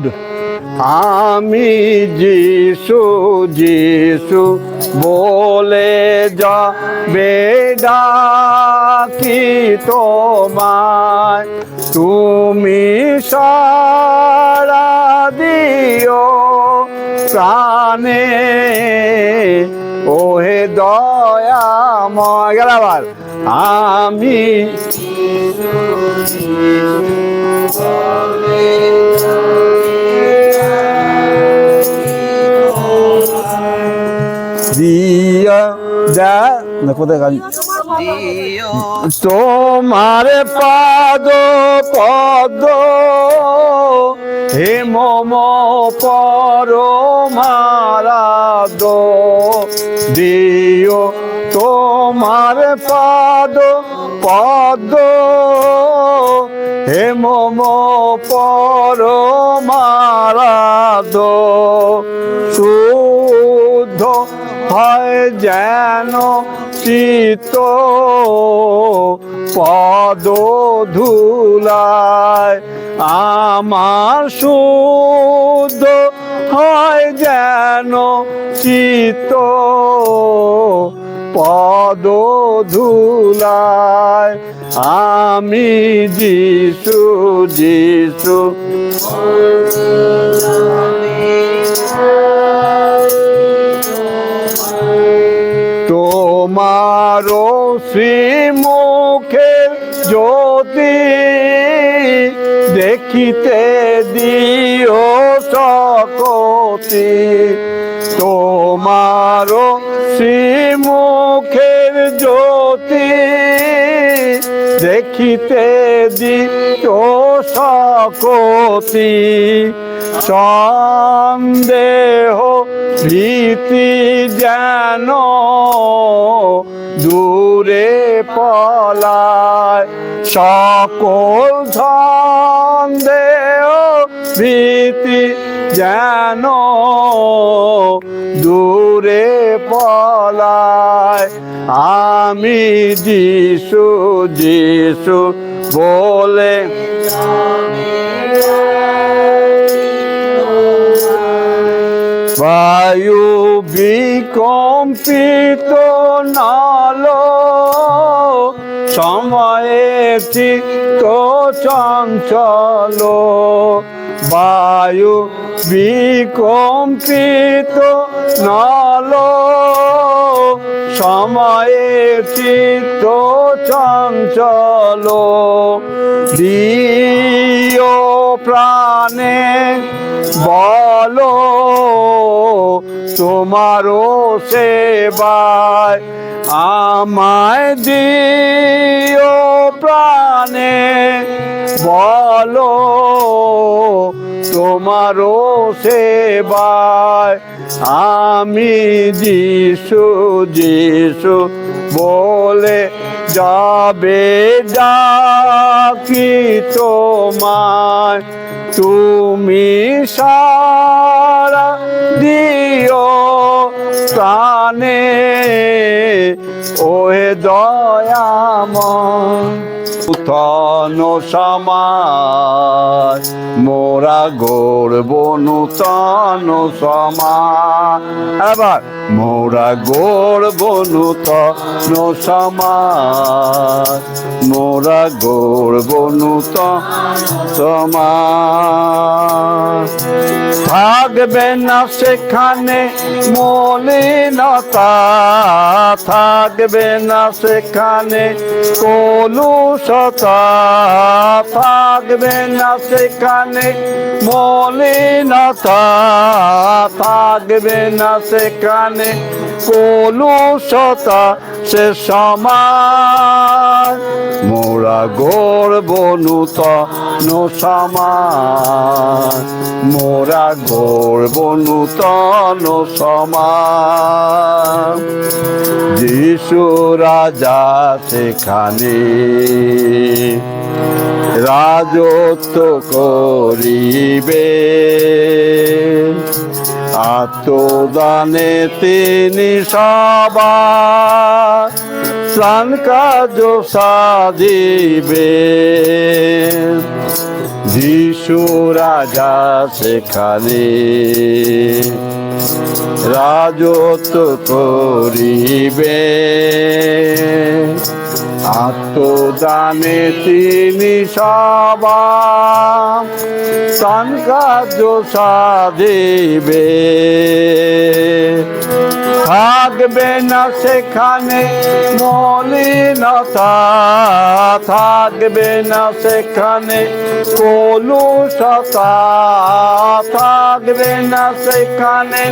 Good. আমি যিশু যিশু বলে যাবে ডাকি তোমায়, তুমি সাড়া দিও প্রাণে, ওহে দয়াময়। গেল আবার। আমি দিয়া না কোথায় গান, তোমার পাদ পদ হে মম পরমারাধ্য, দিও তোমার পাদ পদ হে মম পরমারাধ্য, শুদ্ধ হয় যেন চিত্ত পদ ধুলায়, আমার শুদ্ধ হয় যেন চিত্ত পদ ধুলায়। আমি যিশু যিশু তোমার শ্রীমুখের জ্যোতি দেখিতে দিও সকতি, তোমার শ্রীমুখের জ্যোতি দেখিতে দিও সকতি, সন্দেহ ভীতি যেন দূরে পলায়, সকল সন্দেহ ভীতি যেন দূরে পলায়। আমি যিশু যিশু বলে বায়ু বিকম্পিত নাল, সময়ে চিত্ত চঞ্চল, বায়ু বিকম্পিত নাল, সময়ে চিত্ত চঞ্চল, দিও প্রাণে বলো তোমারও সেবায়, আমায় দিও প্রাণে বলো তোমারও সেবায়। আমি যিশু যিশু বলে যাবে ডাকি তোমায়, তুমি সাড়া দিও প্রাণে, ওহে দয়াময়। নূতন সমাজ মোরা গড়ব, নূতন সমাজ, এবার মোরা গড়ব নূতন সমাজ, মোরা গড়ব নূতন সমাজ। থাকবে না সেখানে মলিনতা, থাকবে না সেখানে কলুষতা, থাকবে না সেখানে মলিনতা, থাকবে না সেখানে কলুষতা, সে সমাজ মোরা গড়ব নূতন সমাজ, মোরা গড়ব নূতন সমাজ। যিশু রাজা সেখানে রাজত্ব করিবে, আত্মদানে তিনি সবার প্রাণ কার্য সাধিবে। যিশু রাজা সেখানে রাজত্ব করিবে আত্মদানে তিনি সবার প্রাণ কার্য সাধিবে থাকবে না সেখানে মলিনতা থাকবে না সেখানে কলুষতা থাকবে না সেখানে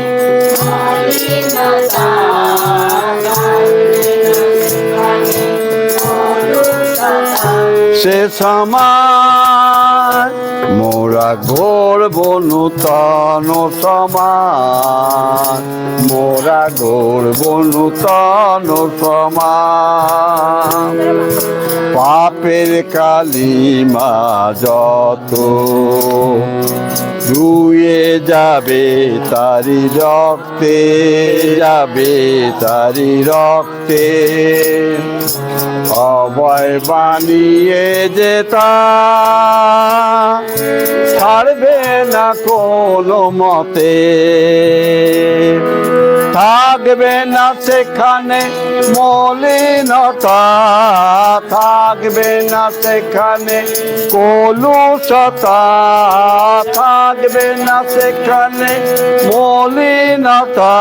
সে সময় মোরা গড়ব নূতন সমাজ মোরা গড়ব নূতন সমাজ পাপের কালিমা যত ধুয়ে যাবে তারি রক্তে যাবে তারি রক্তে অভয় বানিয়ে যেতা ছাড়বে না কোনো মতে থাকবে না সেখানে মলিনতা থাকবে না সেখানে কলুষতা থাকবে না সেখানে মলিনতা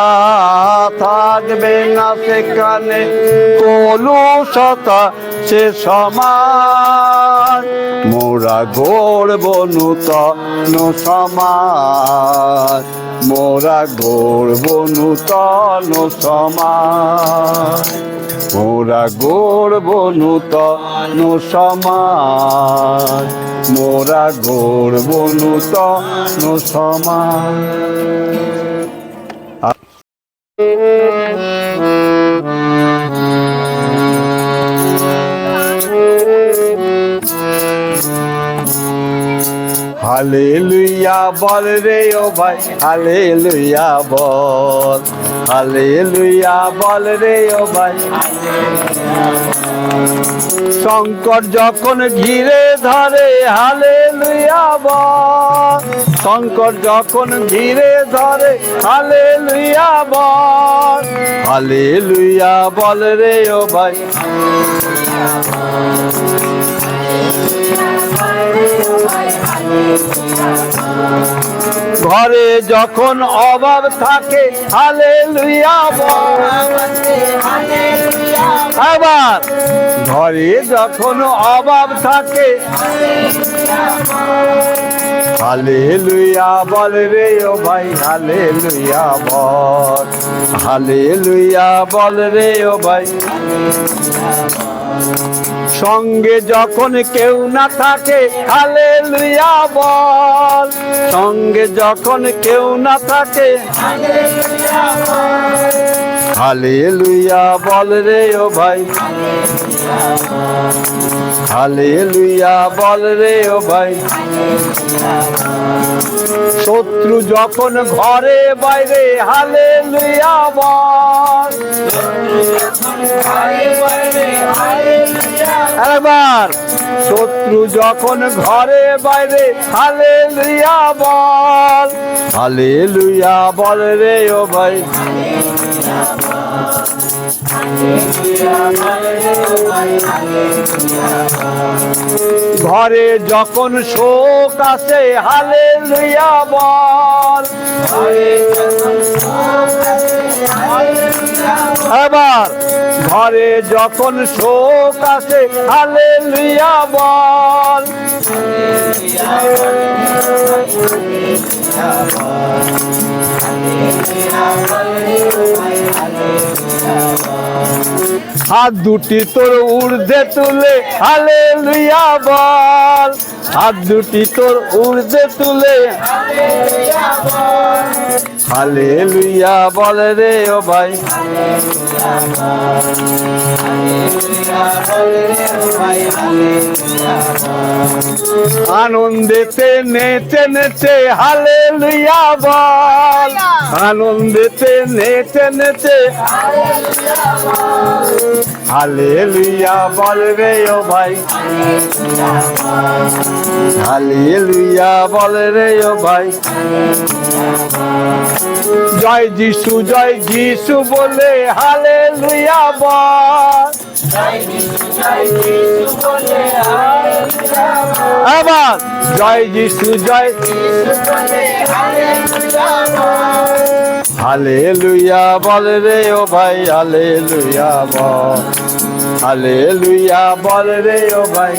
থাকবে না সেখানে কলুষতা সে সমাজ মোরা গড়ব নূতন সমাজ মোরা গড়ব নূতন সমাজ মোরা গড়ব নূতন সমাজ মোরা গড়ব নূতন সমাজ হালেলুয়া বল রে ও ভাই হালেলুয়া বল হালেলুয়া বল রে ও ভাই সংকট যখন ঘিরে ধরে হালেলুয়া বল সংকট যখন ঘিরে ধরে হালেলুয়া বল হালেলুয়া বল রে ও ভাই ঘরে যখন অভাব থাকে হালেলুয়া বল আবার ঘরে যখন অভাব থাকে হালেলুয়া বল রে ও ভাই হালেলুয়া বল হালেলুয়া বল রে ও ভাই সঙ্গে যখন কেউ না থাকে হালেলুয়া বল সঙ্গে যখন কেউ না থাকে হালেলুয়া বল রে ও ভাই হালেলুয়া বল রে ও ভাই শত্রু যখন ঘরে বাইরে হালেলুয়া বল একবার শত্রু যখন ঘরে বাইরে হালেলুয়া বল হালেলুয়া বল রে ও ভাই ঘরে যখন শোক আসে হালেলুয়া বল আবার ঘরে যখন শোক আসে হালেলুয়া বল হাত দুটি তোর ঊর্ধ্বে তুলে হালেলুয়া বল হাত দুটি তোর ঊর্ধ্বে তুলে হালেলুয়া বল রে ও ভাই আনন্দেতে নেচে নেচে হালেলুয়া বল আনন্দেতে নেচে নেচে হালেলুয়া বল রে ও ভাই, হালেলুয়া বল রে ও ভাই। জয় যিশু বলে হালেলুয়া বল। আবার জয় যিশু বলে হালেলুয়া বল রে ও ভাই, হালেলুয়া বল, হালেলুয়া বল রে ও ভাই,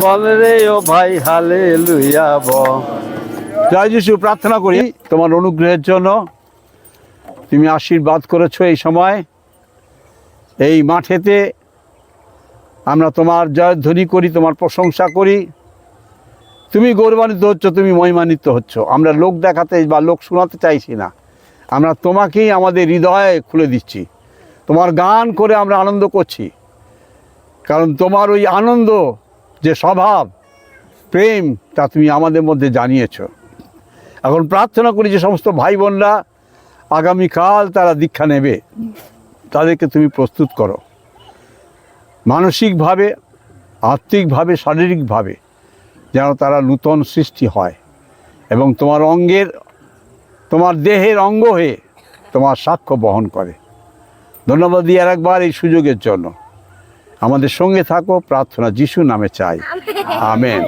বল রে ও ভাই, হালেলুয়া বল। জয় যিশু। প্রার্থনা করি তোমার অনুগ্রহের জন্য, তুমি আশীর্বাদ করেছো এই সময় এই মাঠেতে। আমরা তোমার জয়ধ্বনি করি, তোমার প্রশংসা করি। তুমি গৌরবান্বিত হচ্ছ, তুমি মহিমান্বিত হচ্ছ। আমরা লোক দেখাতে বা লোক শোনাতে চাইছি না, আমরা তোমাকেই আমাদের হৃদয়ে খুলে দিচ্ছি। তোমার গান করে আমরা আনন্দ করছি, কারণ তোমার ওই আনন্দ যে স্বভাব প্রেম তা তুমি আমাদের মধ্যে জানিয়েছ। এখন প্রার্থনা করি যে সমস্ত ভাই বোনরা আগামীকাল তারা দীক্ষা নেবে, তাদেরকে তুমি প্রস্তুত করো মানসিকভাবে, আত্মিকভাবে, শারীরিকভাবে, যেন তারা নূতন সৃষ্টি হয় এবং তোমার অঙ্গের, তোমার দেহের অঙ্গ হয়ে তোমার সাক্ষ্য বহন করে। ধন্যবাদ দিই আর একবার এই সুযোগের জন্য। আমাদের সঙ্গে থাকো, প্রার্থনা যিশু নামে চাই, আমেন।